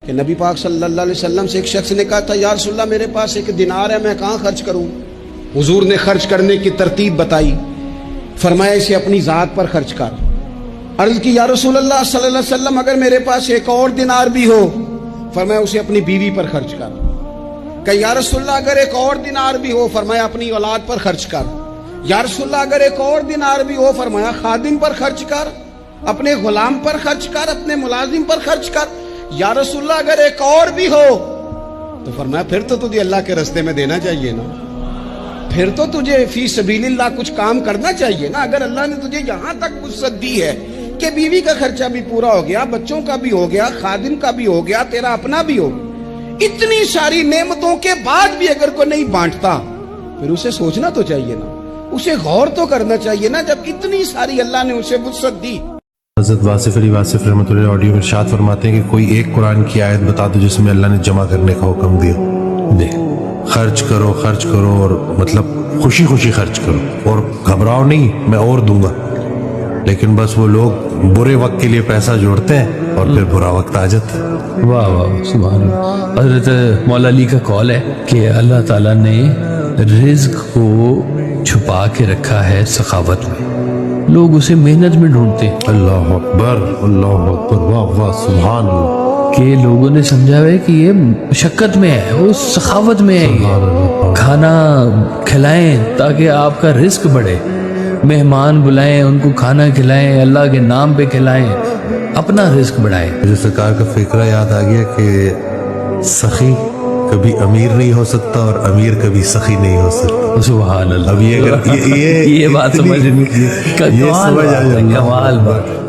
کہ نبی پاک صلی اللہ علیہ وسلم سے ایک شخص نے کہا تھا یا رسول اللہ میرے پاس ایک دینار ہے، میں کہاں خرچ کروں؟ حضور نے خرچ کرنے کی ترتیب بتائی، فرمایا اسے اپنی ذات پر خرچ کر۔ عرض کی یا رسول اللہ صلی اللہ علیہ وسلم اگر میرے پاس ایک اور دینار بھی ہو، فرمایا اسے اپنی بیوی پر خرچ کر۔ کہ یا رسول اللہ اگر ایک اور دینار بھی ہو، فرمایا اپنی اولاد پر خرچ کر۔ یا رسول اللہ اگر ایک اور دینار بھی ہو، فرمایا خادم پر خرچ کر، اپنے غلام پر خرچ کر، اپنے ملازم پر خرچ کر۔ یا رسول اللہ اگر ایک اور بھی ہو، تو فرمایا پھر تو تجھے اللہ کے راستے میں دینا چاہیے نا، پھر تو تجھے فی سبیل اللہ کچھ کام کرنا چاہیے نا۔ اگر اللہ نے تجھے یہاں تک وسعت دی ہے کہ بیوی کا خرچہ بھی پورا ہو گیا، بچوں کا بھی ہو گیا، خادم کا بھی ہو گیا، تیرا اپنا بھی ہو، اتنی ساری نعمتوں کے بعد بھی اگر کوئی نہیں بانٹتا، پھر اسے سوچنا تو چاہیے نا، اسے غور تو کرنا چاہیے نا، جب اتنی ساری اللہ نے اسے وسعت دی۔ حضرت واصف علی واصف رحمۃ اللہ آڈیو میں ارشاد فرماتے ہیں کہ کوئی ایک قرآن کی آیت بتا دو جس میں اللہ نے جمع کرنے کا حکم دیا، خرچ کرو اور مطلب خوشی خوشی خرچ کرو اور گھبراؤ نہیں میں اور دوں گا۔ لیکن بس وہ لوگ برے وقت کے لیے پیسہ جوڑتے ہیں اور پھر برا وقت آ جاتا ہے۔ واہ واہ سبحان اللہ۔ حضرت مولا علی کا قول ہے کہ اللہ تعالیٰ نے رزق کو چھپا کے رکھا ہے سخاوت میں، لوگ اسے محنت میں ڈھونڈتے ہیں۔ اللہ اکبر واہ واہ سبحان اللہ۔ کہ لوگوں نے سمجھا ہے کہ یہ مشقت میں ہے، وہ سخاوت میں ہے، کھانا کھلائیں تاکہ آپ کا رزق بڑھے، مہمان بلائیں ان کو کھانا کھلائیں، اللہ کے نام پہ کھلائیں، اپنا رزق بڑھائیں۔ مجھے سرکار کا فکرہ یاد آ گیا کہ سخی کبھی امیر نہیں ہو سکتا اور امیر کبھی سخی نہیں ہو سکتا۔ سبحان اللہ۔ اب یہ یہ بات سمجھ کمال بات ہے۔ کمال بات۔